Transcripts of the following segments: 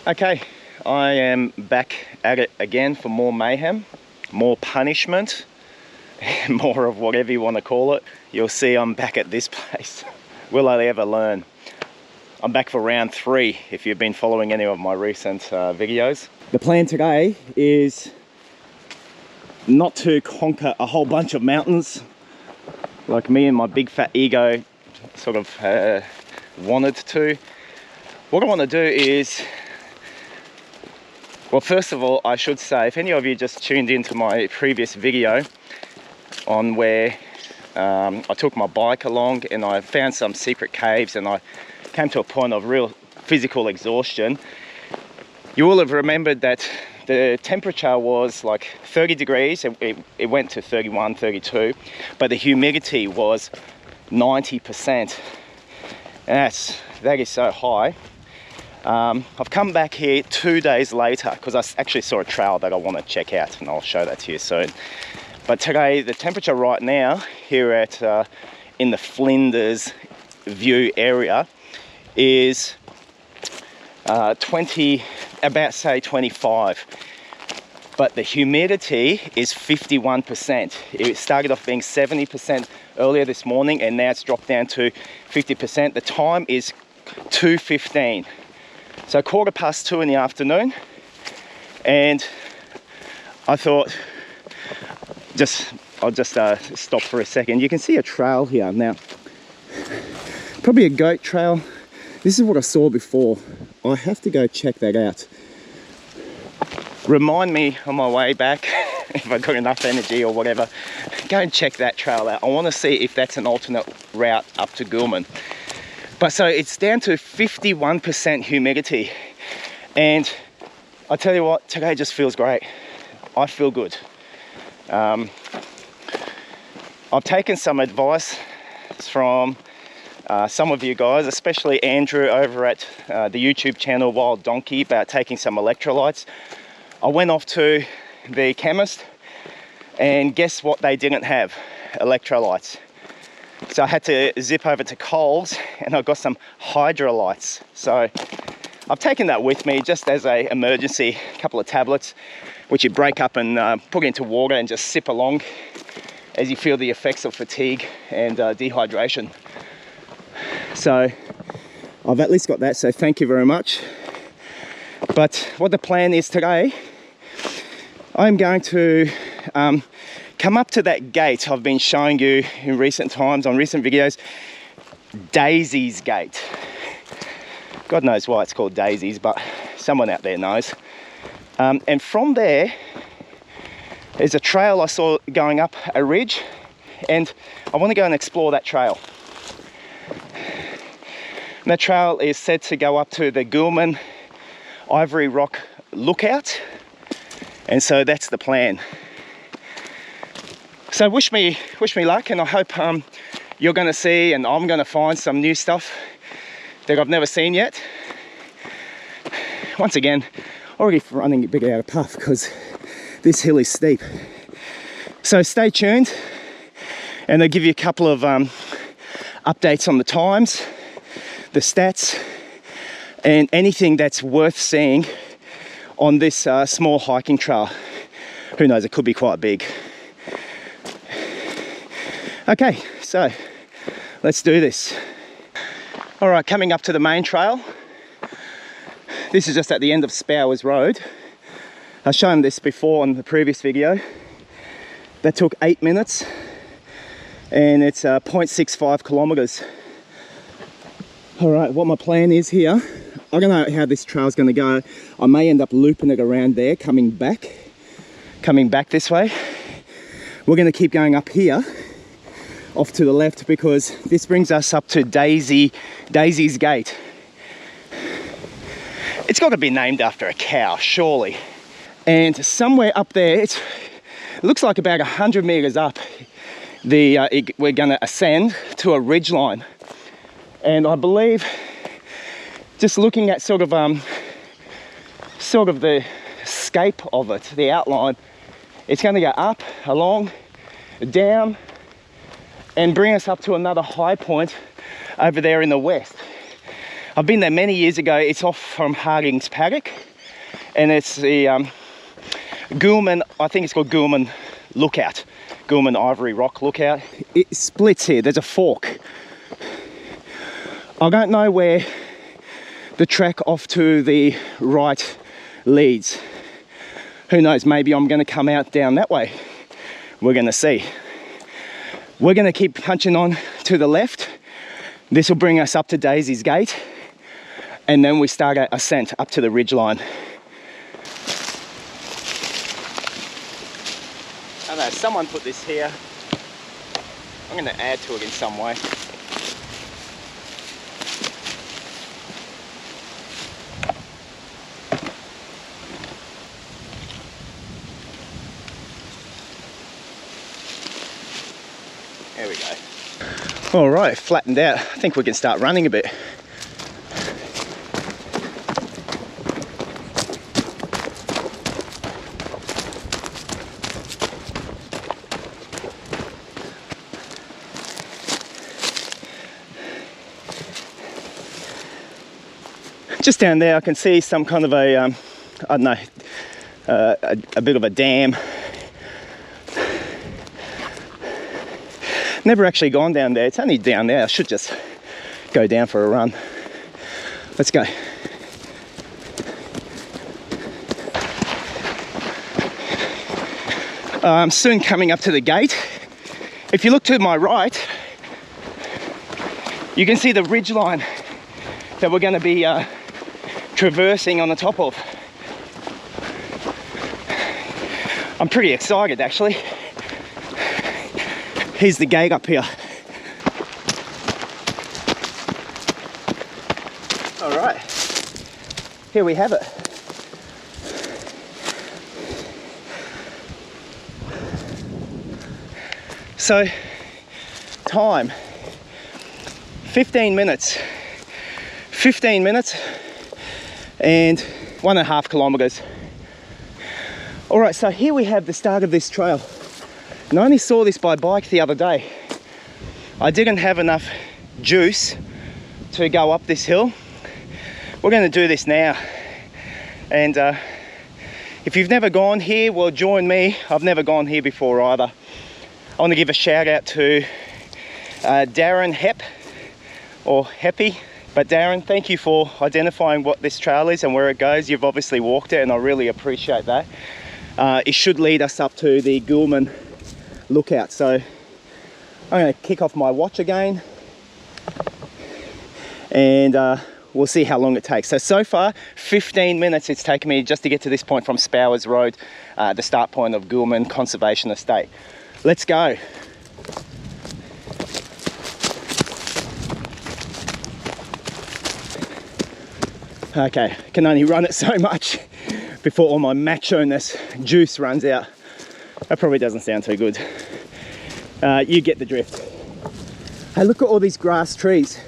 Okay, I am back at it again for more mayhem, more punishment, more of whatever you want to call it. You'll see I'm back at this place. Will I ever learn? I'm back for round 3 if you've been following any of my recent videos. The plan today is not to conquer a whole bunch of mountains like me and my big fat ego sort of wanted to. What I want to do is, well, first of all, I should say, if any of you just tuned into my previous video on where I took my bike along and I found some secret caves and I came to a point of real physical exhaustion, you will have remembered that the temperature was like 30 degrees, it went to 31, 32, but the humidity was 90%. And that is so high. I've come back here 2 days later because I actually saw a trail that I want to check out, and I'll show that to you soon. But today, the temperature right now here at in the Flinders view area is 20, about say 25. But the humidity is 51%. It started off being 70% earlier this morning, and now it's dropped down to 50%. The time is 2:15. So 2:15 in the afternoon, and I thought I'll just stop for a second. You can see a trail here now, probably a goat trail. This is what I saw before. I have to go check that out. Remind me on my way back if I've got enough energy or whatever. Go and check that trail out. I want to see if that's an alternate route up to Goolman. But so it's down to 51% humidity, and I tell you what, today just feels great. I feel good. I've taken some advice from some of you guys, especially Andrew over at the YouTube channel Wild Donkey, about taking some electrolytes. I went off to the chemist, and guess what they didn't have? Electrolytes. So I had to zip over to Coles and I got some hydrolytes. So I've taken that with me just as an emergency, a couple of tablets, which you break up and put into water and just sip along as you feel the effects of fatigue and dehydration. So I've at least got that, so thank you very much. But what the plan is today, I'm going to come up to that gate I've been showing you in recent times, on recent videos, Daisy's Gate. God knows why it's called Daisy's, but someone out there knows. And from there, there's a trail I saw going up a ridge, and I want to go and explore that trail. And that trail is said to go up to the Goolman Ivory Rock Lookout, and so that's the plan. So wish me luck, and I hope you're going to see and I'm going to find some new stuff that I've never seen yet. Once again, already running a bit out of puff because this hill is steep. So stay tuned, and I'll give you a couple of updates on the times, the stats, and anything that's worth seeing on this small hiking trail. Who knows, it could be quite big. Okay, so let's do this. All right, coming up to the main trail. This is just at the end of Spowers Rd. I've shown this before on the previous video. That took 8 minutes, and it's 0.65 kilometers. All right, what my plan is here, I don't know how this trail's gonna go. I may end up looping it around there, coming back this way. We're gonna keep going up here, off to the left, because this brings us up to Daisy's Gate. It's got to be named after a cow, surely. And somewhere up there, it looks like about 100 meters up, we're going to ascend to a ridge line. And I believe, just looking at sort of the scape of it, the outline, it's going to go up, along, down, and bring us up to another high point over there in the west. I've been there many years ago. It's off from Harding's Paddock, and it's the Goolman, I think it's called Goolman Lookout, Goolman Ivory Rock Lookout. It splits here, there's a fork. I don't know where the track off to the right leads. Who knows, maybe I'm going to come out down that way. We're going to see. We're going to keep punching on to the left. This will bring us up to Daisy's Gate, and then we start our ascent up to the ridgeline. I don't know, someone put this here. I'm going to add to it in some way. There we go. All right, flattened out. I think we can start running a bit. Just down there I can see some kind of a, I don't know, a bit of a dam. Never actually gone down there. It's only down there. I should just go down for a run. Let's go. I'm soon coming up to the gate. If you look to my right, you can see the ridge line that we're going to be traversing on the top of. I'm pretty excited actually. Here's the gate up here. All right, here we have it. So, time, 15 minutes. 15 minutes and 1.5 kilometers. All right, so here we have the start of this trail. And I only saw this by bike the other day. I didn't have enough juice to go up this hill. We're going to do this now. And if you've never gone here, well, join me. I've never gone here before either. I want to give a shout out to Darren Hepp, or Heppy. But Darren, thank you for identifying what this trail is and where it goes. You've obviously walked it and I really appreciate that. It should lead us up to the Goolman Lookout. So I'm going to kick off my watch again and we'll see how long it takes. So far 15 minutes it's taken me just to get to this point from Spowers Rd, the start point of Goolman Conservation Estate. Let's go. Okay, can only run it so much before all my macho-ness juice runs out. That probably doesn't sound too good. You get the drift. Hey, look at all these grass trees.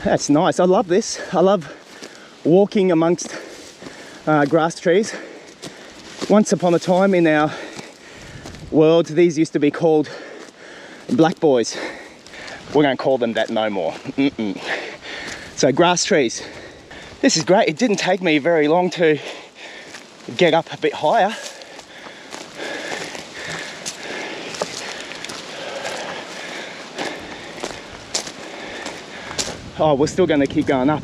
That's nice. I love this. I love walking amongst grass trees. Once upon a time in our world, these used to be called black boys. We're going to call them that no more. So grass trees. This is great. It didn't take me very long to get up a bit higher. Oh, we're still going to keep going up.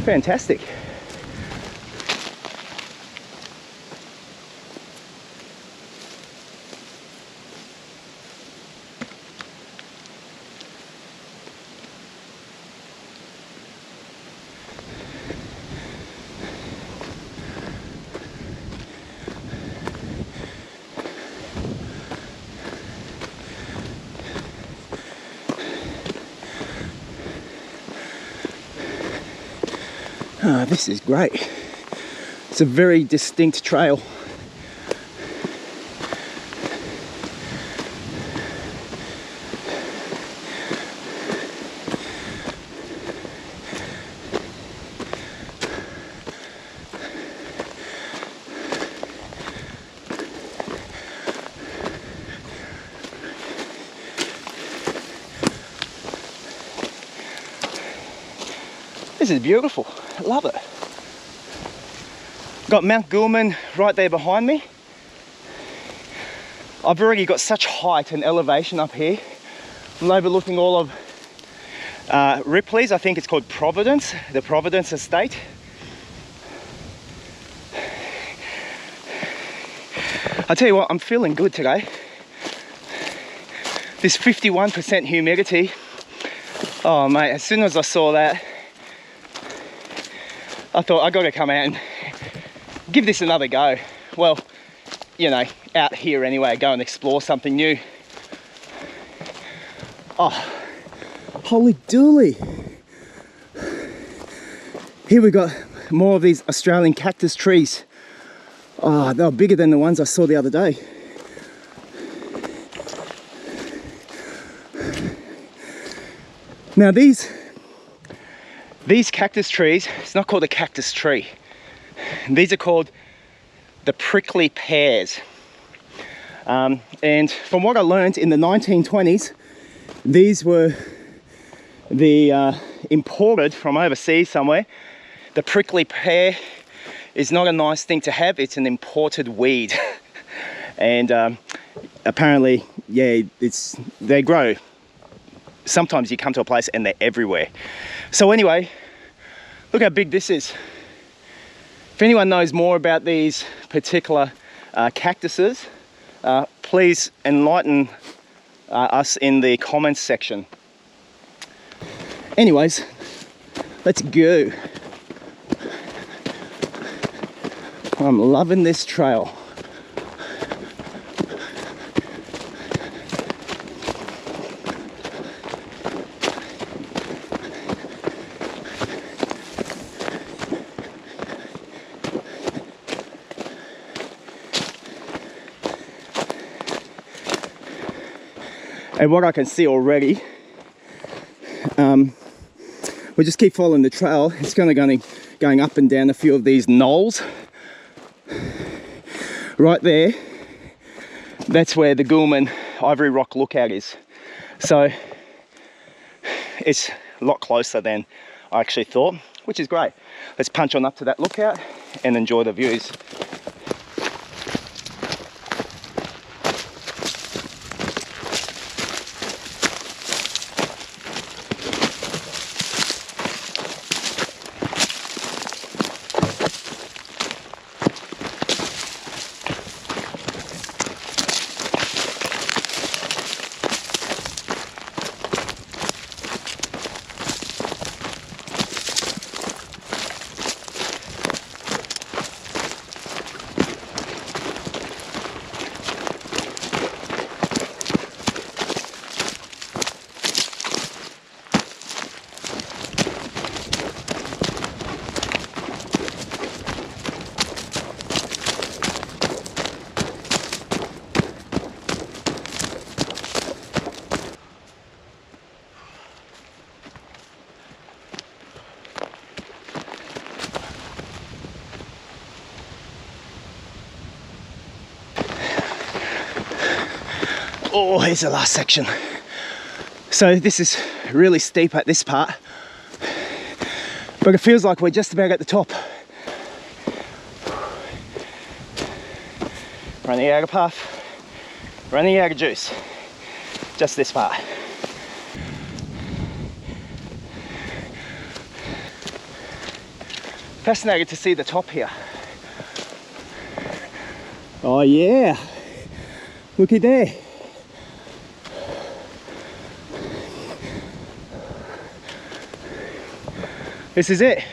Fantastic. This is great. It's a very distinct trail. This is beautiful. I love it. Got Mount Goolman right there behind me. I've already got such height and elevation up here. I'm overlooking all of Ripley's, I think it's called Providence, the Providence Estate. I tell you what, I'm feeling good today. This 51% humidity. Oh mate, as soon as I saw that, I thought I got to come out and give this another go. Well, you know, out here anyway, go and explore something new. Oh, holy dooly. Here we got more of these Australian cactus trees. Oh, they were bigger than the ones I saw the other day. Now these cactus trees, it's not called a cactus tree. These are called the prickly pears. And from what I learned in the 1920s, these were imported from overseas somewhere. The prickly pear is not a nice thing to have, it's an imported weed. And apparently, yeah, they grow. Sometimes you come to a place and they're everywhere. So anyway, look how big this is. If anyone knows more about these particular cactuses, please enlighten us in the comments section. Anyways, let's go. I'm loving this trail. And what I can see already, we just keep following the trail. It's going up and down a few of these knolls. Right there, that's where the Goolman Ivory Rock Lookout is. So it's a lot closer than I actually thought, which is great. Let's punch on up to that lookout and enjoy the views. Oh, here's the last section. So this is really steep at this part, but it feels like we're just about at the top. Running out of path, running out of juice. Just this part. Fascinated to see the top here. Oh yeah, looky there. This is it.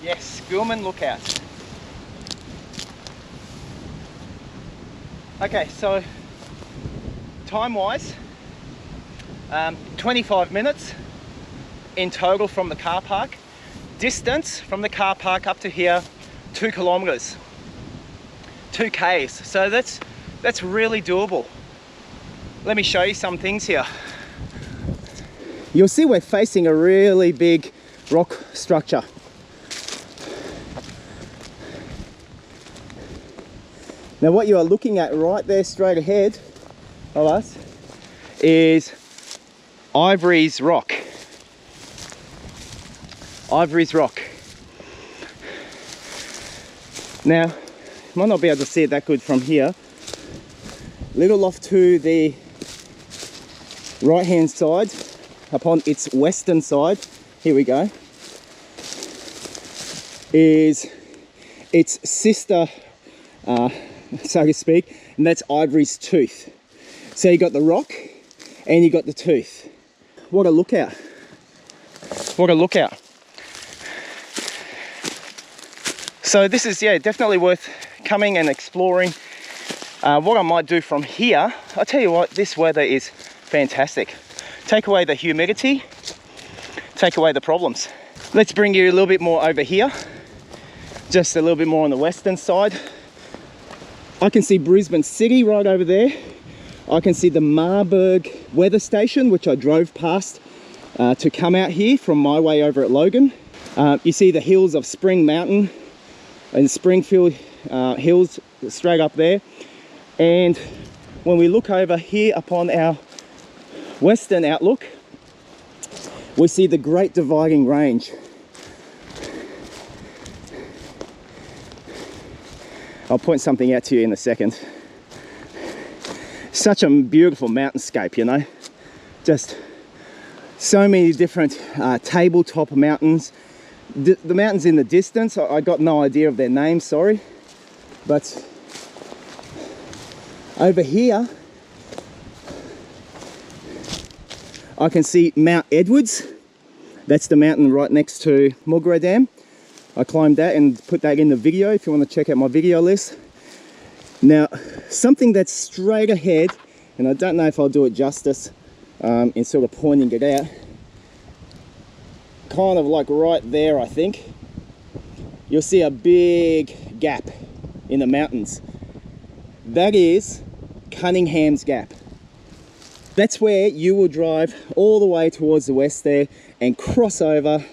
Yes, Goolman Lookout. Okay, so time-wise, 25 minutes in total from the car park. Distance from the car park up to here, 2 kilometers. 2 Ks, so that's really doable. Let me show you some things here. You'll see we're facing a really big rock structure. Now what you are looking at right there straight ahead of us is Ivory's Rock. Ivory's Rock. Now, you might not be able to see it that good from here. Little off to the right hand side, upon its western side, here we go, is its sister, so to speak, and that's Ivory's Tooth. So you got the rock and you got the tooth. What a lookout. What a lookout. So this is, yeah, definitely worth coming and exploring. What I might do from here, I'll tell you what, this weather is fantastic. Take away the humidity, take away the problems. Let's bring you a little bit more over here, just a little bit more on the western side. I can see Brisbane City right over there. I can see the Marburg weather station, which I drove past to come out here from my way over at Logan. You see the hills of Spring Mountain and Springfield Hills straight up there. And when we look over here upon our western outlook, we see the Great Dividing Range. I'll point something out to you in a second. Such a beautiful mountainscape, you know, just so many different tabletop mountains. The mountains in the distance, I got no idea of their names, sorry, but over here I can see Mount Edwards. That's the mountain right next to Mulgrave Dam. I climbed that and put that in the video if you want to check out my video list. Now, something that's straight ahead, and I don't know if I'll do it justice in sort of pointing it out, kind of like right there, I think, you'll see a big gap in the mountains. That is Cunningham's Gap. That's where you will drive all the way towards the west there and cross over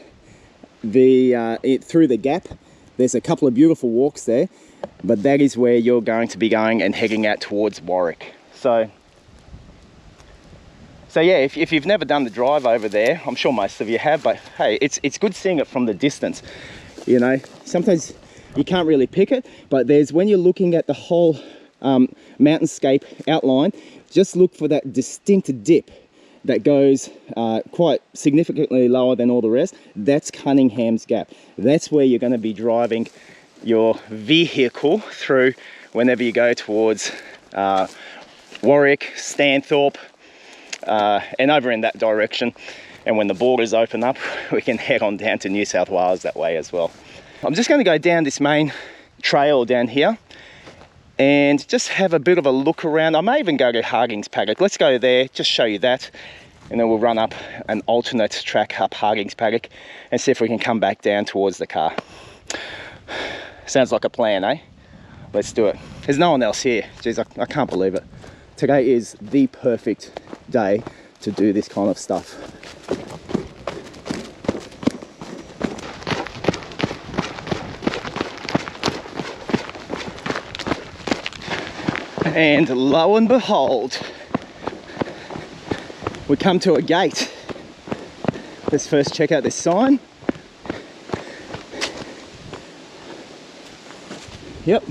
through the gap. There's a couple of beautiful walks there, but that is where you're going to be going and heading out towards Warwick. So yeah, if you've never done the drive over there, I'm sure most of you have, but hey, it's good seeing it from the distance. You know, sometimes you can't really pick it, but when you're looking at the whole mountainscape outline, just look for that distinct dip that goes quite significantly lower than all the rest. That's Cunningham's Gap. That's where you're going to be driving your vehicle through whenever you go towards Warwick, Stanthorpe, and over in that direction. And when the borders open up, we can head on down to New South Wales that way as well. I'm just going to go down this main trail down here and just have a bit of a look around. I may even go to Harding's Paddock. Let's go there, just show you that, and then we'll run up an alternate track up Harding's Paddock and see if we can come back down towards the car. Sounds like a plan, eh? Let's do it. There's no one else here. Jeez, I can't believe it. Today is the perfect day to do this kind of stuff. And lo and behold, we come to a gate. Let's first check out this sign. Yep.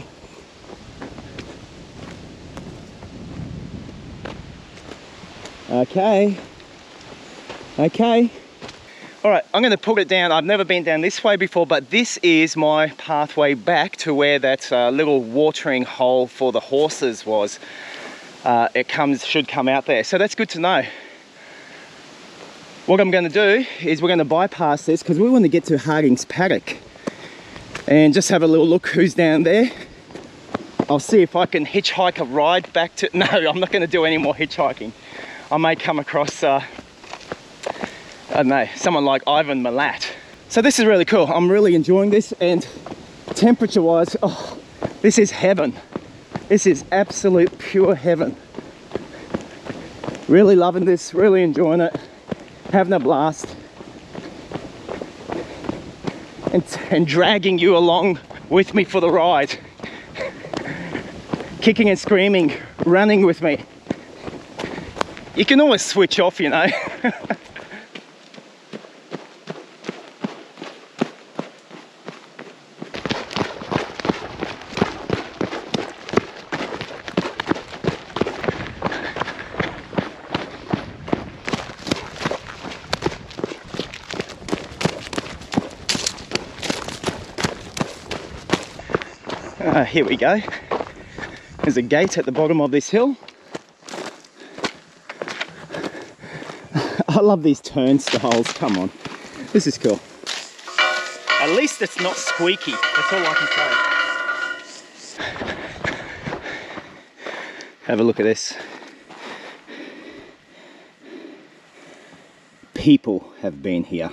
Okay. All right, I'm going to put it down. I've never been down this way before, but this is my pathway back to where that little watering hole for the horses was. It should come out there, so that's good to know. What I'm going to do is we're going to bypass this because we want to get to Harding's Paddock and just have a little look who's down there. I'll see if I can hitchhike a ride back to... No, I'm not going to do any more hitchhiking. I may come across I don't know, someone like Ivan Milat. So this is really cool. I'm really enjoying this, and temperature wise, oh, this is heaven. This is absolute pure heaven. Really loving this, really enjoying it, having a blast, and dragging you along with me for the ride. kicking and screaming, running with me. You can always switch off, you know. Here we go. There's a gate at the bottom of this hill. I love these turnstiles, come on. This is cool. At least it's not squeaky, that's all I can say. Have a look at this. People have been here.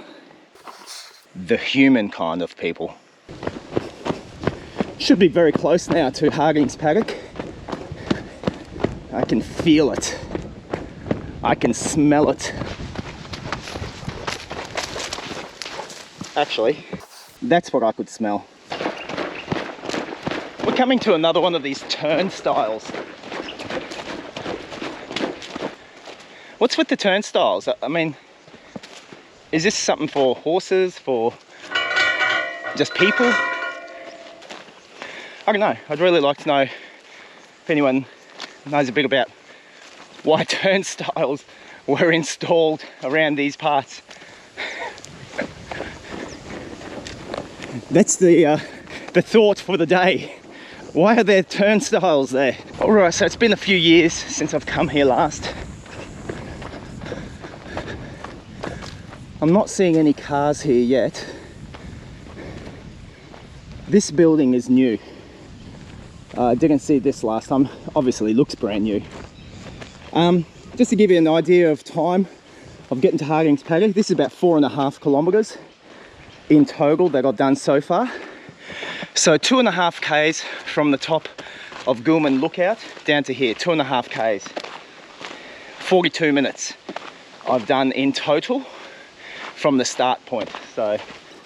The human kind of people. Should be very close now to Harding's Paddock. I can feel it. I can smell it. Actually, that's what I could smell. We're coming to another one of these turnstiles. What's with the turnstiles? I mean, is this something for horses, for just people? I don't know. I'd really like to know if anyone knows a bit about why turnstiles were installed around these parts. That's the thought for the day. Why are there turnstiles there? Alright, so it's been a few years since I've come here last. I'm not seeing any cars here yet. This building is new. I didn't see this last time. Obviously looks brand new. Just to give you an idea of time of getting to Harding's Paddock, this is about 4.5 kilometers in total that I've done so far. So 2.5 k's from the top of Goolman Lookout down to here, 2.5 k's. 42 minutes I've done in total from the start point. So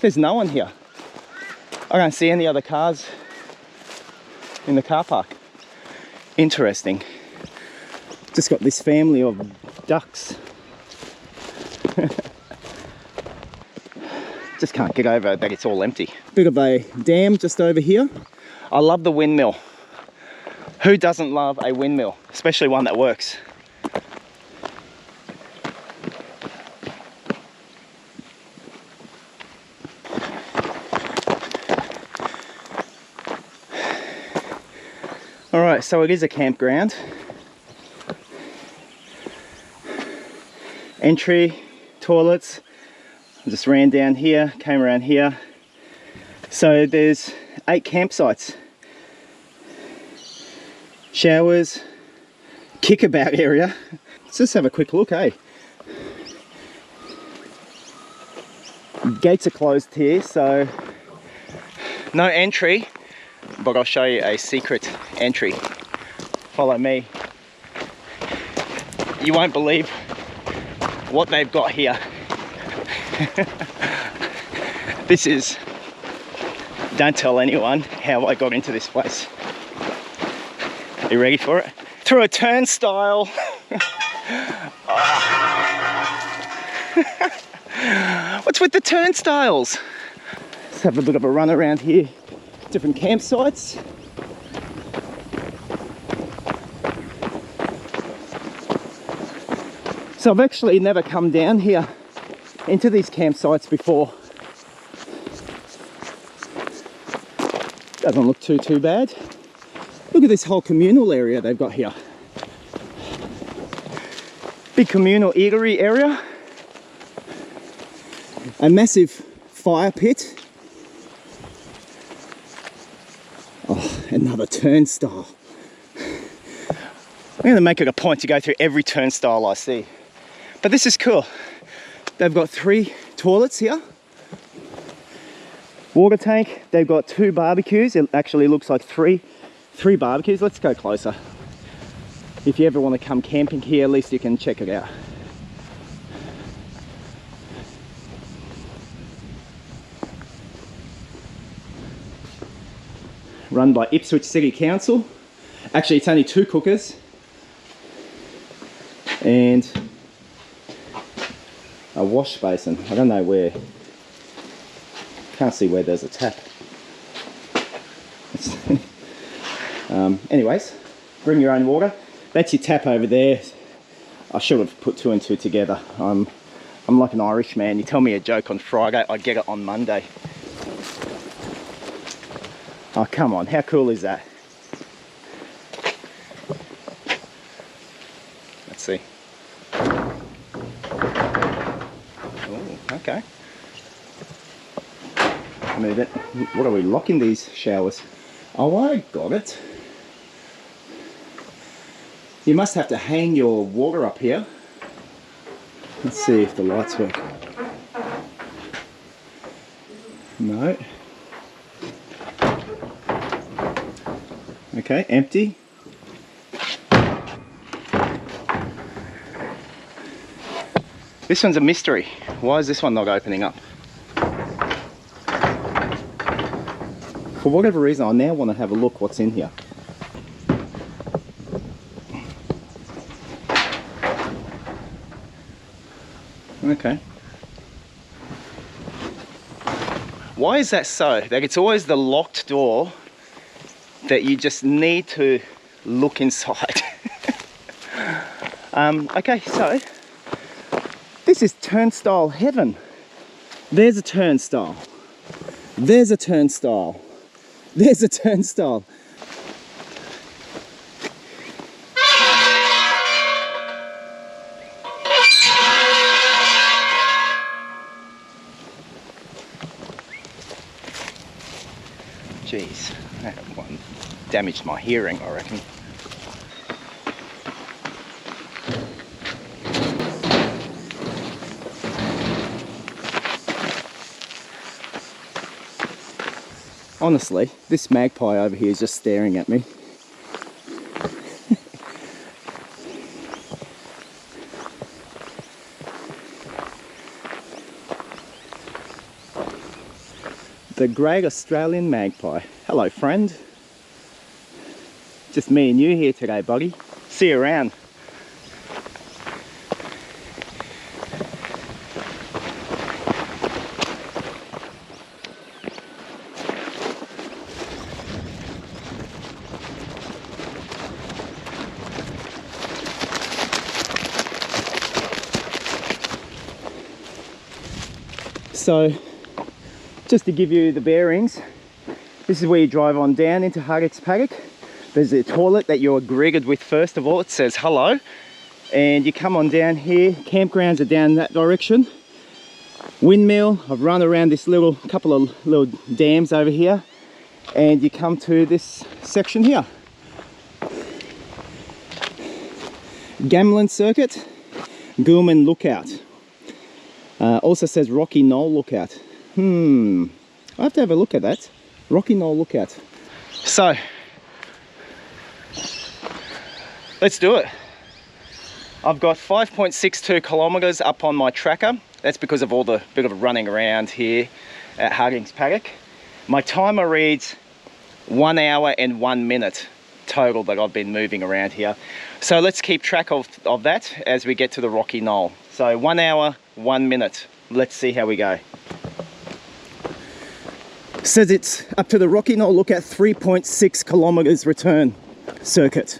there's no one here. I don't see any other cars in the car park. Interesting. Just got this family of ducks. Just can't get over that it's all empty. Bit of a dam just over here. I love the windmill. Who doesn't love a windmill? Especially one that works. Alright, so it is a campground. Entry, toilets. I just ran down here, came around here. So there's 8 campsites. Showers, kickabout area. Let's just have a quick look, eh? Gates are closed here, so no entry, but I'll show you a secret entry. Follow me. You won't believe what they've got here. This is, don't tell anyone how I got into this place. Are you ready for it? Through a turnstile. What's with the turnstiles? Let's have a bit of a run around here. Different campsites. So I've actually never come down here into these campsites before. Doesn't look too bad. Look at this whole communal area they've got here. Big communal eatery area. A massive fire pit. Oh, another turnstile. I'm going to make it a point to go through every turnstile I see. But this is cool. They've got 3 toilets here. Water tank. They've got 2 barbecues. It actually looks like three barbecues. Let's go closer. If you ever want to come camping here, at least you can check it out. Run by Ipswich City Council. Actually, it's only 2 cookers and a wash basin. I don't know where. Can't see where there's a tap. Anyways, bring your own water. That's your tap over there. I should have put 2 and 2 together. I'm like an Irish man. You tell me a joke on Friday, I get it on Monday. Oh, come on, how cool is that? Let's see. Oh, okay. Move it. What are we locking these showers? Oh, I got it. You must have to hang your water up here. Let's see if the lights work. No. Okay, empty. This one's a mystery. Why is this one not opening up? For whatever reason, I now want to have a look what's in here. Okay. Why is that so? Like, it's always the locked door that you just need to look inside. Okay, so this is turnstile heaven. There's a turnstile. There's a turnstile. There's a turnstile. Jeez, that one damaged my hearing, I reckon. Honestly, this magpie over here is just staring at me. The great Australian magpie. Hello, friend. Just me and you here today, buddy. See you around. So, just to give you the bearings, this is where you drive on down into Paddock's Paddock. There's a toilet that you're greeted with first of all. It says hello. And you come on down here. Campgrounds are down that direction. Windmill. I've run around this couple of little dams over here. And you come to this section here. Goolman Circuit, Goolman Lookout. Also says Rocky Knoll Lookout. I have to have a look at that. Rocky Knoll Lookout. So, let's do it. I've got 5.62 kilometers up on my tracker. That's because of all the bit of running around here at Paddock's Paddock. My timer reads 1 hour and 1 minute total that I've been moving around here. So let's keep track of that as we get to the Rocky Knoll. So 1 hour, 1 minute. Let's see how we go. Says it's up to the Rocky Knoll Lookout, 3.6 kilometers return circuit.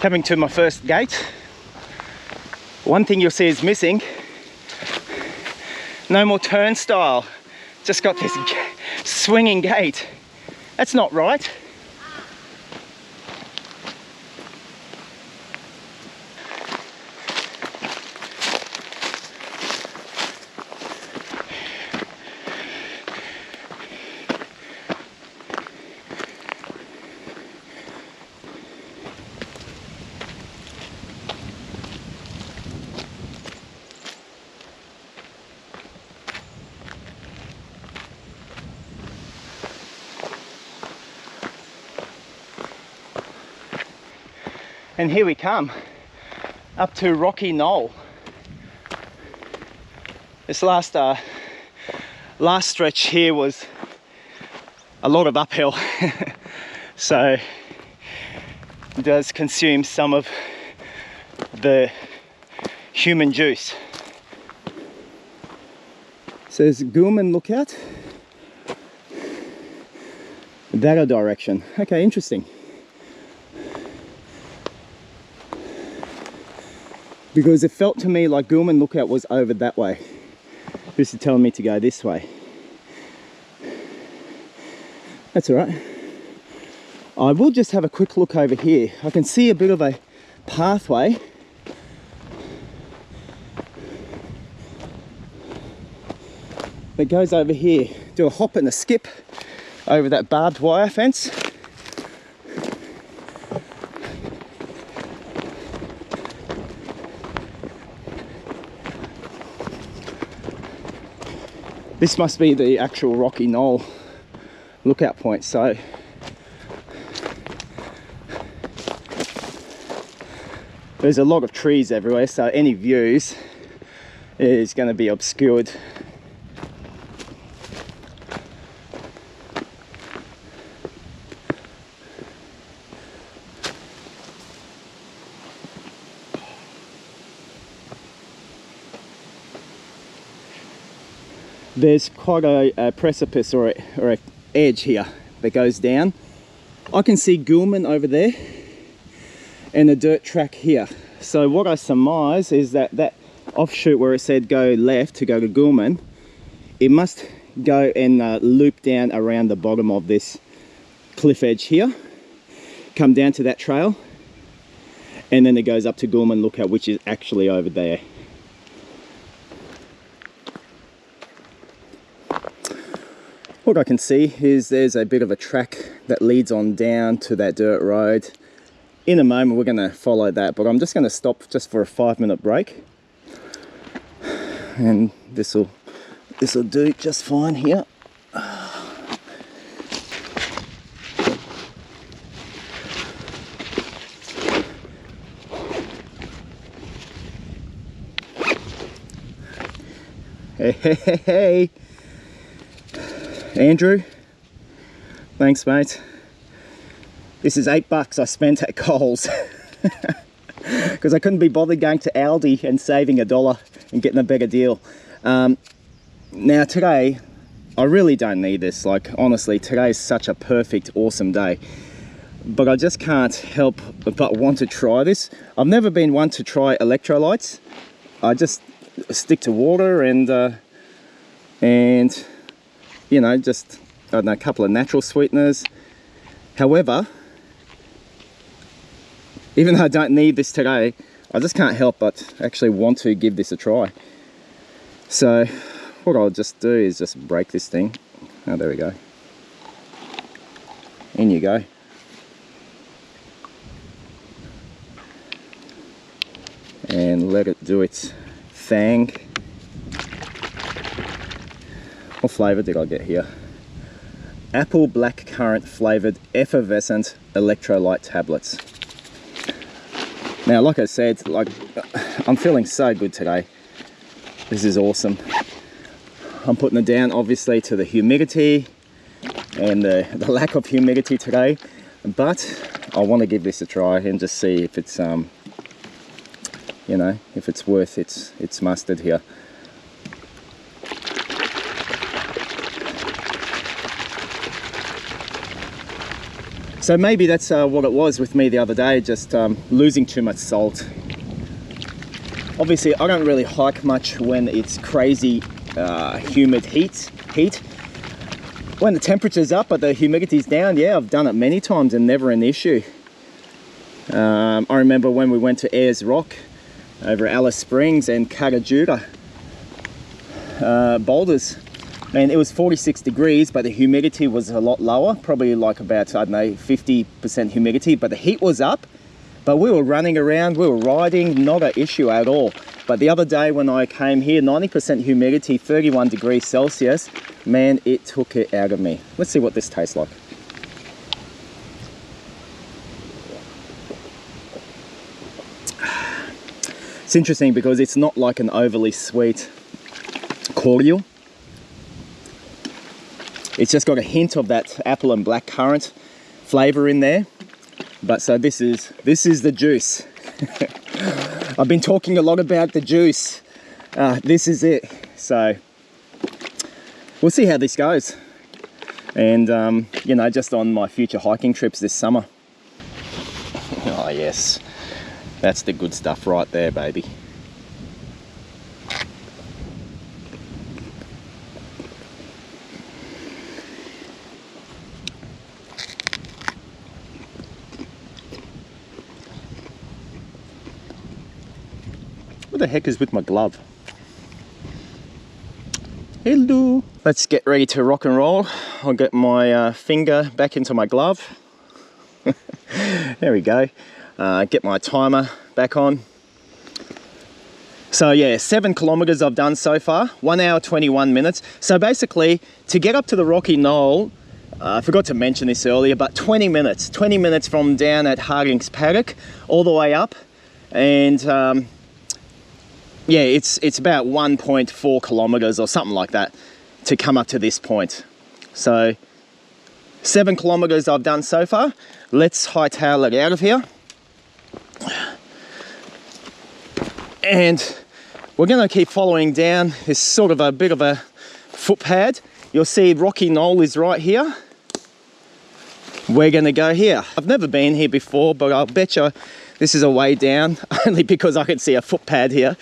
Coming to my first gate. One thing you'll see is missing. No more turnstile. Just got this swinging gate. That's not right. And here we come, up to Rocky Knoll. This last stretch here was a lot of uphill. So it does consume some of the human juice. So there's Goolman Lookout. That direction. Okay, interesting. Because it felt to me like Goolman Lookout was over that way. This is telling me to go this way. That's all right. I will just have a quick look over here. I can see a bit of a pathway. That goes over here. Do a hop and a skip over that barbed wire fence. This must be the actual Rocky Knoll Lookout point. So there's a lot of trees everywhere, so any views is going to be obscured. There's quite a precipice or a edge here that goes down. I can see Goolman over there and a dirt track here. So what I surmise is that that offshoot where it said go left to go to Goolman, it must go and loop down around the bottom of this cliff edge here, come down to that trail, and then it goes up to Goolman Lookout, which is actually over there. What I can see is there's a bit of a track that leads on down to that dirt road. In a moment we're going to follow that, but I'm just going to stop just for a 5-minute break, and this will do just fine here. Hey. Andrew, thanks mate. This is $8 I spent at Coles because I couldn't be bothered going to Aldi and saving $1 and getting a better deal. Now today, I really don't need this. Like honestly, today is such a perfect, awesome day. But I just can't help but want to try this. I've never been one to try electrolytes. I just stick to water and you know, just, I don't know, a couple of natural sweeteners. However, even though I don't need this today, I just can't help but actually want to give this a try. So what I'll just do is just break this thing. Oh, there we go. In you go. And let it do its thing. What flavour did I get here? Apple blackcurrant flavoured effervescent electrolyte tablets. Now, like I said, like I'm feeling so good today. This is awesome. I'm putting it down obviously to the humidity and the lack of humidity today, but I want to give this a try and just see if it's you know, if it's worth its mustard here. So maybe that's what it was with me the other day, just losing too much salt. Obviously, I don't really hike much when it's crazy humid heat. When the temperature's up but the humidity's down, yeah, I've done it many times and never an issue. I remember when we went to Ayers Rock over Alice Springs and Karajuda boulders. And it was 46 degrees, but the humidity was a lot lower, probably like about, I don't know, 50% humidity, but the heat was up. But we were running around, we were riding, not an issue at all. But the other day when I came here, 90% humidity, 31 degrees Celsius, man, it took it out of me. Let's see what this tastes like. It's interesting because it's not like an overly sweet cordial. It's just got a hint of that apple and blackcurrant flavor in there. But so this is the juice. I've been talking a lot about the juice. This is it. So we'll see how this goes. And you know, just on my future hiking trips this summer. Oh yes, that's the good stuff right there, baby. What the heck is with my glove? Hello. Let's get ready to rock and roll. I'll get my finger back into my glove. There we go. Get my timer back on. So yeah, 7 kilometers I've done so far, 1 hour 21 minutes. So basically, to get up to the Rocky Knoll, I forgot to mention this earlier, but 20 minutes from down at Harding's Paddock all the way up. And yeah, it's about 1.4 kilometers or something like that to come up to this point. So 7 kilometers I've done so far. Let's hightail it out of here. And we're going to keep following down this sort of a bit of a footpad. You'll see Rocky Knoll is right here. We're going to go here. I've never been here before, but I'll bet you this is a way down, only because I can see a footpad here.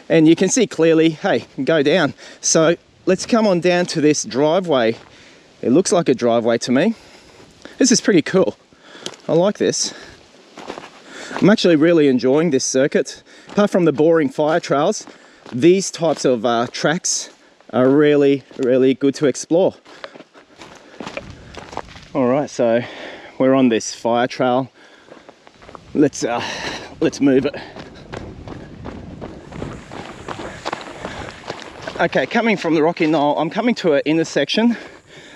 And you can see clearly, hey, go down. So let's come on down to this driveway. It looks like a driveway to me. This is pretty cool. I like this. I'm actually really enjoying this circuit. Apart from the boring fire trails, these types of tracks are really, really good to explore. All right, so we're on this fire trail. Let's move it. Okay, coming from the Rocky Knoll, I'm coming to an intersection.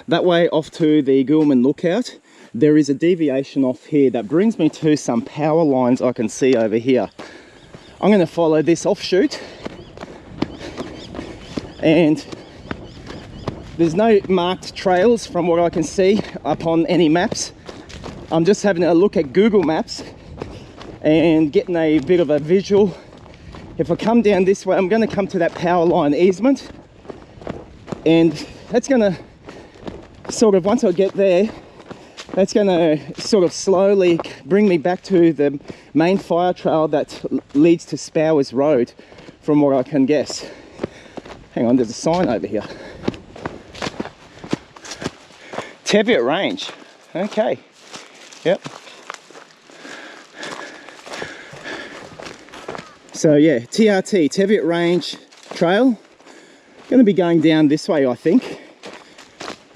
That way off to the Goolman Lookout. There is a deviation off here that brings me to some power lines I can see over here. I'm going to follow this offshoot. And there's no marked trails from what I can see up on any maps. I'm just having a look at Google Maps and getting a bit of a visual. If I come down this way, I'm going to come to that power line easement, and that's going to sort of, once I get there, that's going to sort of slowly bring me back to the main fire trail that leads to Spowers Rd, from what I can guess. Hang on, there's a sign over here. Teviot Range. Okay. Yep. So yeah, TRT, Teviot Range Trail. Going to be going down this way, I think.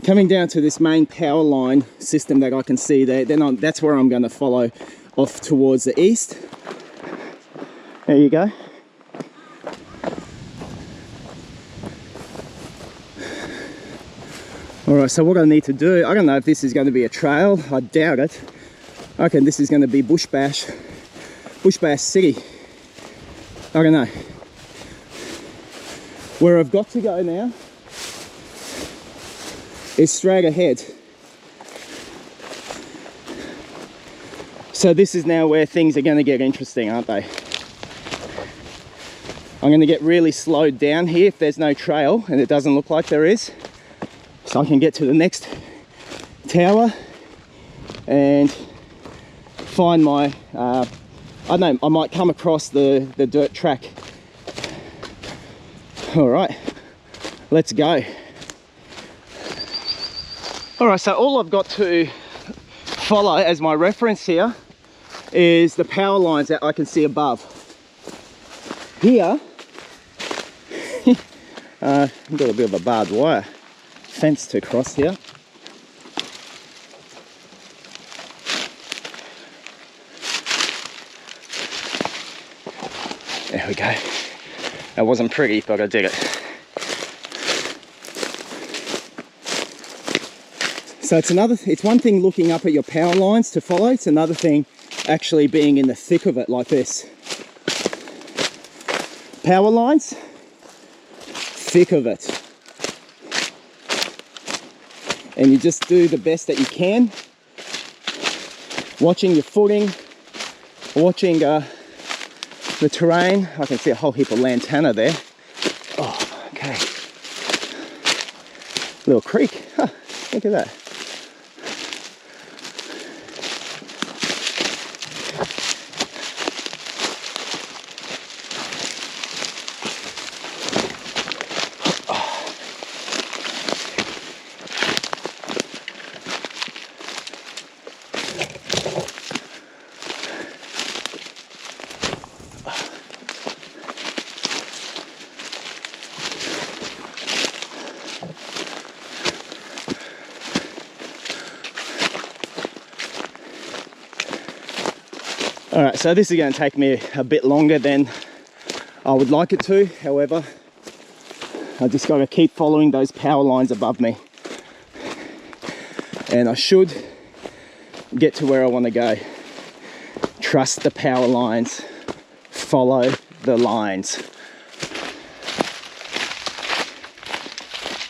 Coming down to this main power line system that I can see there. Then that's where I'm going to follow off towards the east. There you go. Alright, so what I need to do, I don't know if this is going to be a trail, I doubt it. I reckon this is going to be bushbash city. I don't know. Where I've got to go now is straight ahead. So this is now where things are going to get interesting, aren't they? I'm going to get really slowed down here if there's no trail, and it doesn't look like there is. So I can get to the next tower and find my, I don't know, I might come across the dirt track. All right, let's go. All right, so all I've got to follow as my reference here is the power lines that I can see above. Here, I've got a bit of a barbed wire fence to cross here. There we go. That wasn't pretty, but I did it. So it's one thing looking up at your power lines to follow, it's another thing actually being in the thick of it like this. Power lines, thick of it. And you just do the best that you can. watching your footing, watching the terrain. I can see a whole heap of lantana there. Oh, okay. Little creek. Huh, look at that. Alright, so this is going to take me a bit longer than I would like it to. However, I just got to keep following those power lines above me. And I should get to where I want to go. Trust the power lines. Follow the lines.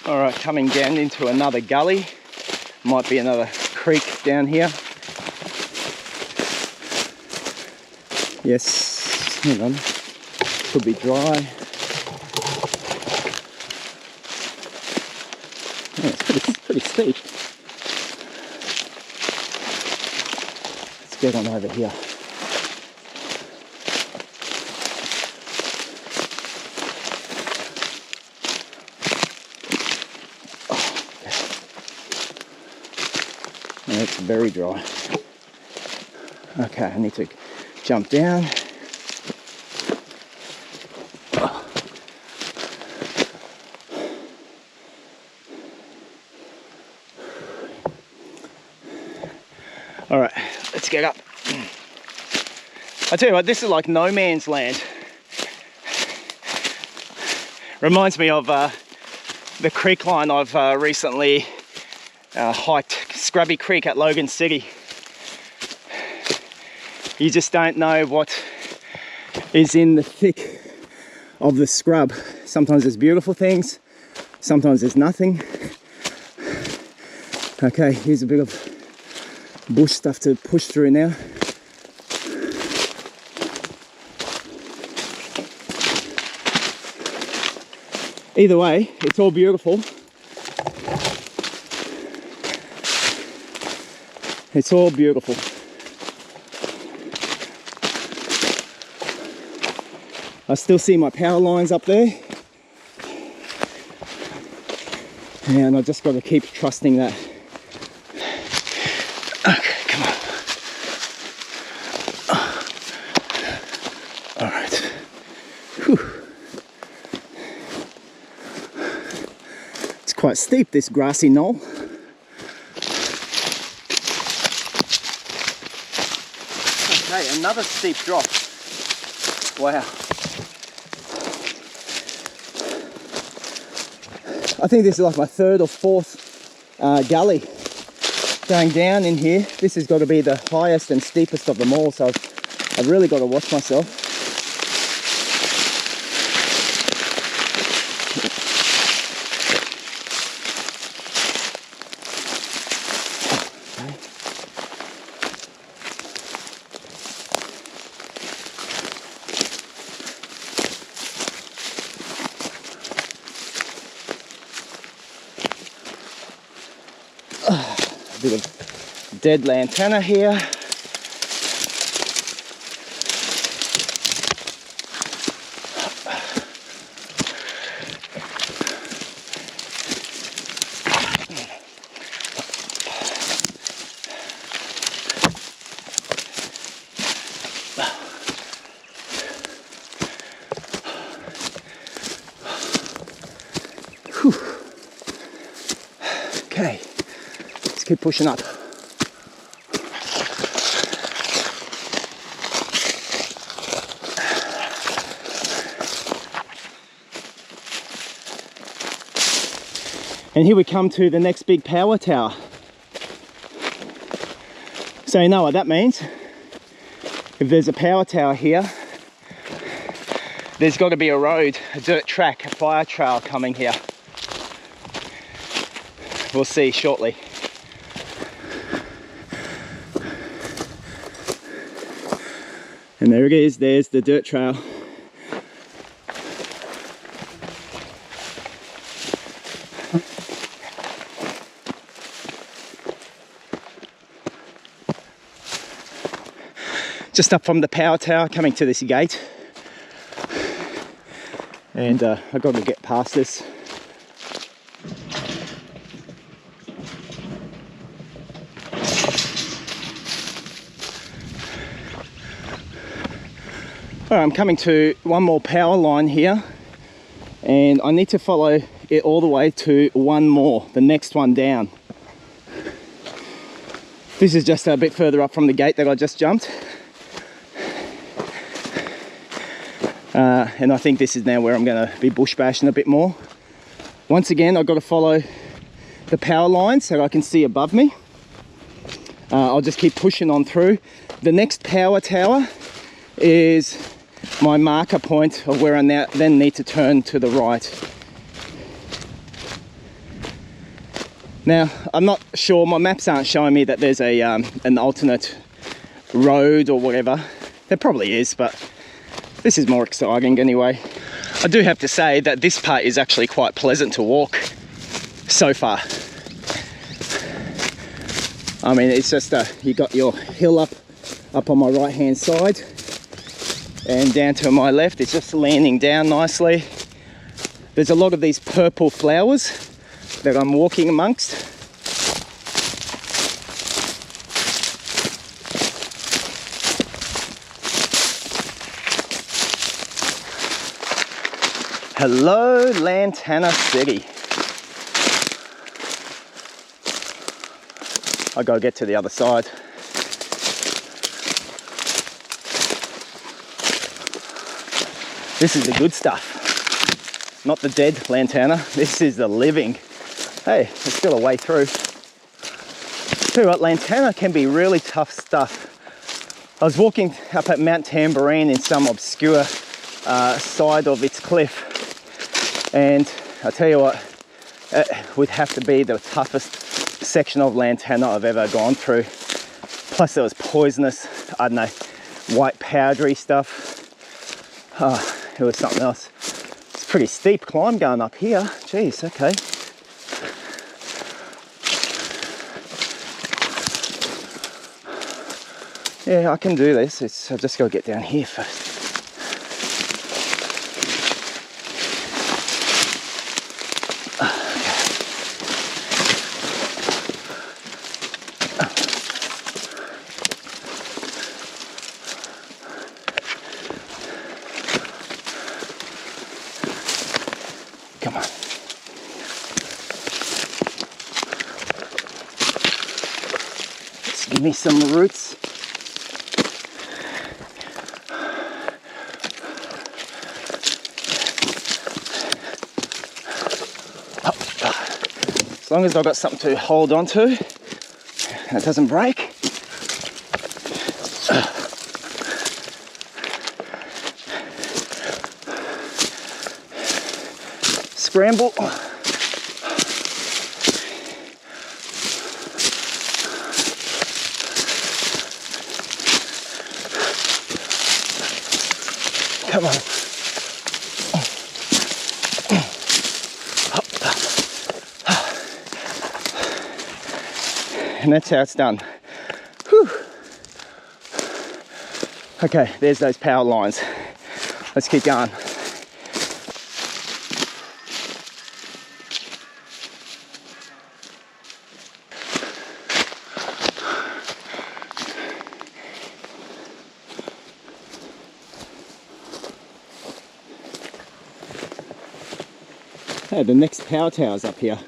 Alright, coming down into another gully. Might be another creek down here. Yes, hang on, could be dry. Yeah, it's pretty steep. Let's get on over here. Oh, okay. It's very dry. Okay, I need to jump down. All right, let's get up. I tell you what, this is like no man's land. Reminds me of the creek line I've recently hiked, Scrubby Creek at Logan City. You just don't know what is in the thick of the scrub. Sometimes there's beautiful things, sometimes there's nothing. Okay, here's a bit of bush stuff to push through now. Either way, it's all beautiful. It's all beautiful. I still see my power lines up there. And I just got to keep trusting that. Okay, come on. All right. Whew. It's quite steep, this grassy knoll. Okay, another steep drop. Wow. I think this is like my third or fourth gully going down in here. This has got to be the highest and steepest of them all, so I've really got to watch myself. A bit of dead lantana here. Whew. Okay. Keep pushing up. And here we come to the next big power tower. So you know what that means. If there's a power tower here, there's got to be a road, a dirt track, a fire trail coming here. We'll see shortly. And there it is, there's the dirt trail. Just up from the power tower, coming to this gate. And I've got to get past this. Alright, I'm coming to one more power line here, and I need to follow it all the way to one more, the next one down. This is just a bit further up from the gate that I just jumped. And I think this is now where I'm going to be bush bashing a bit more. Once again, I've got to follow the power lines so I can see above me. I'll just keep pushing on through. The next power tower is my marker point of where I now then need to turn to the right. Now, I'm not sure, my maps aren't showing me that there's a an alternate road or whatever. There probably is, but this is more exciting anyway. I do have to say that this part is actually quite pleasant to walk so far. I mean, it's just you got your hill up on my right hand side, and down to my left it's just landing down nicely. There's a lot of these purple flowers that I'm walking amongst. Hello, Lantana City. I gotta get to the other side. This is the good stuff. Not the dead Lantana. This is the living. Hey, there's still a way through. Tell you what, Lantana can be really tough stuff. I was walking up at Mount Tambourine in some obscure side of its cliff, and I tell you what, it would have to be the toughest section of Lantana I've ever gone through. Plus there was poisonous, I don't know, white powdery stuff. It was something else. It's a pretty steep climb going up here. Jeez, okay. Yeah, I can do this. I just gotta get down here first. Come on. Just give me some roots. As long as I've got something to hold on to, that doesn't break. Scramble. Come on. And that's how it's done. Whew. Okay, there's those power lines. Let's keep going. Hey, the next power tower's up here.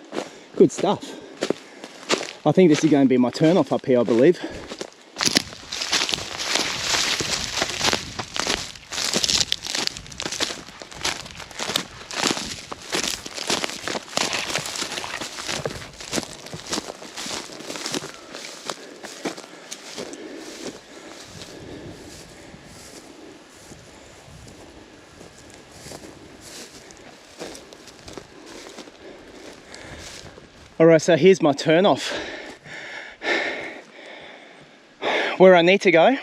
Good stuff. I think this is going to be my turn off up here, I believe. Alright, so here's my turn off. Where I need to go,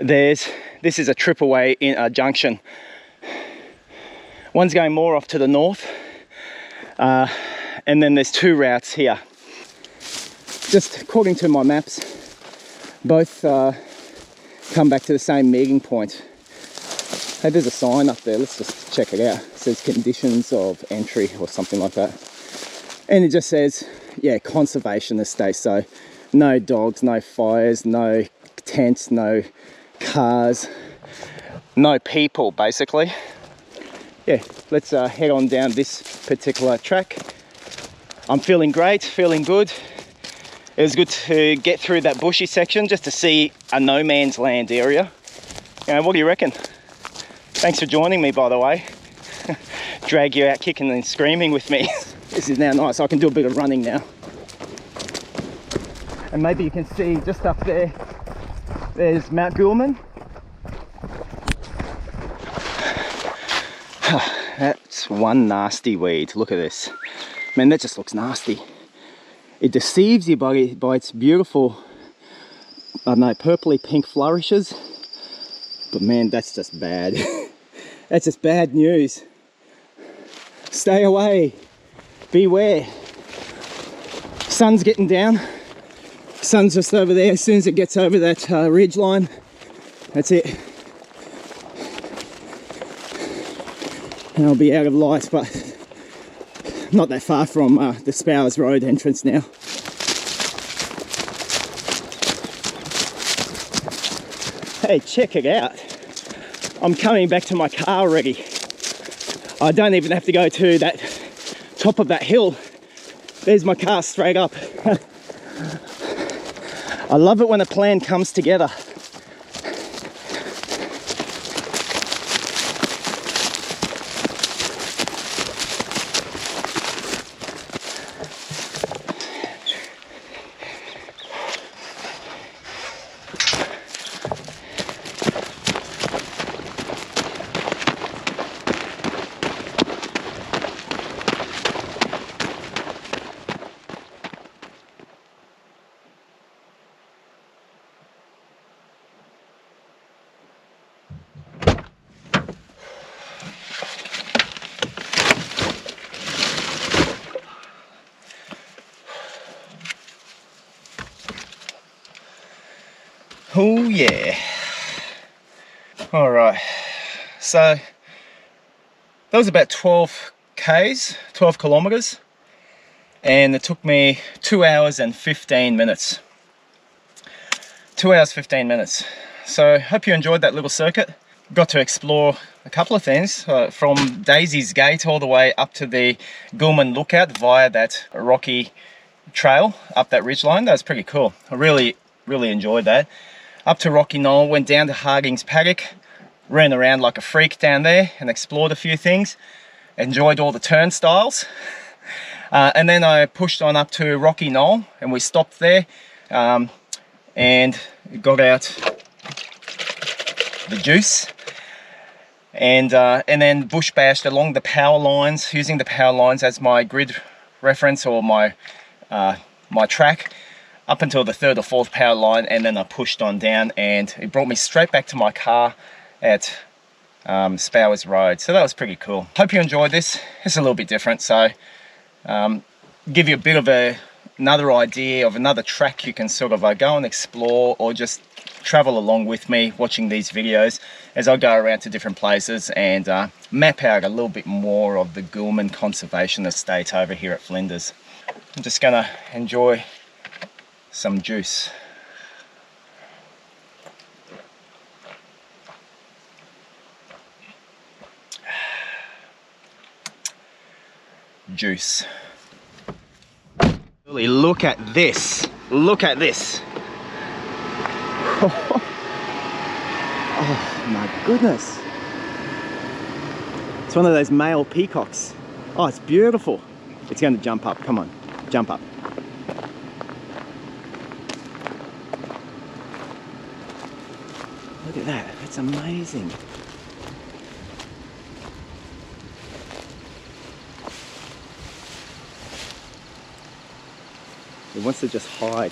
this is a triple-way in a junction. One's going more off to the north, and then there's two routes here. Just according to my maps, both come back to the same meeting point. Hey, there's a sign up there, let's just check it out. It says conditions of entry or something like that. And it just says, yeah, conservation estate. So no dogs, no fires, no tents, no cars, no people, basically. Yeah, let's head on down this particular track. I'm feeling great, feeling good. It was good to get through that bushy section just to see a no man's land area. You know, what do you reckon? Thanks for joining me, by the way. Drag you out kicking and screaming with me. This is now nice. I can do a bit of running now. And maybe you can see just up there, there's Mount Goolman. That's one nasty weed. Look at this. Man, that just looks nasty. It deceives you by its beautiful, I don't know, purpley pink flourishes. But man, that's just bad. That's just bad news. Stay away. Beware. Sun's getting down. Sun's just over there. As soon as it gets over that ridge line, that's it. And I'll be out of light, but not that far from the Spowers Rd entrance now. Hey, check it out. I'm coming back to my car already. I don't even have to go to that top of that hill. There's my car straight up. I love it when a plan comes together. Oh yeah. All right, so that was about 12 kilometers, and it took me 2 hours and 15 minutes. 2 hours 15 minutes. So hope you enjoyed that little circuit. Got to explore a couple of things, from Daisy's Gate all the way up to the Goolman Lookout via that rocky trail up that ridgeline. That was pretty cool. I really enjoyed that. Up to Rocky Knoll, went down to Harding's Paddock, ran around like a freak down there and explored a few things. Enjoyed all the turnstiles. And then I pushed on up to Rocky Knoll and we stopped there and got out the juice. And then bush bashed along the power lines, using the power lines as my grid reference or my track, up until the third or fourth power line, and then I pushed on down and it brought me straight back to my car at Spowers Rd. So that was pretty cool. Hope you enjoyed this. It's a little bit different, so give you a bit of another idea of another track you can sort of go and explore, or just travel along with me watching these videos as I go around to different places and map out a little bit more of the Goolman Conservation Estate over here at Flinders. I'm just gonna enjoy some juice. Juice. Really, look at this. Look at this. Oh my goodness. It's one of those male peacocks. Oh, it's beautiful. It's going to jump up. Come on, jump up. Look at that. That's amazing. It wants to just hide.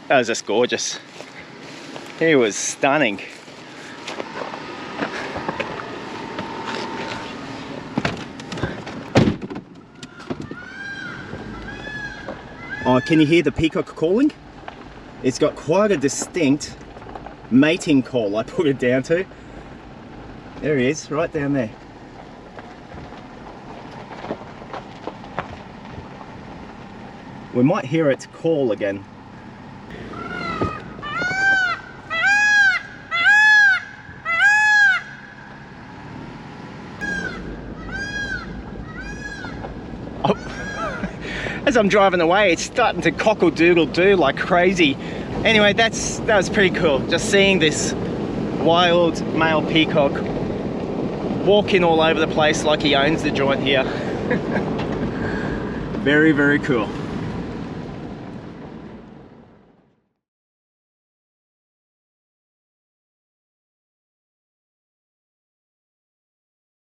That was just gorgeous. He was stunning. Oh, can you hear the peacock calling? It's got quite a distinct mating call, I put it down to. There he is, right down there. We might hear it call again. As I'm driving away, it's starting to cockle-doodle-doo like crazy. Anyway, that was pretty cool. Just seeing this wild male peacock walking all over the place like he owns the joint here. Very, very cool.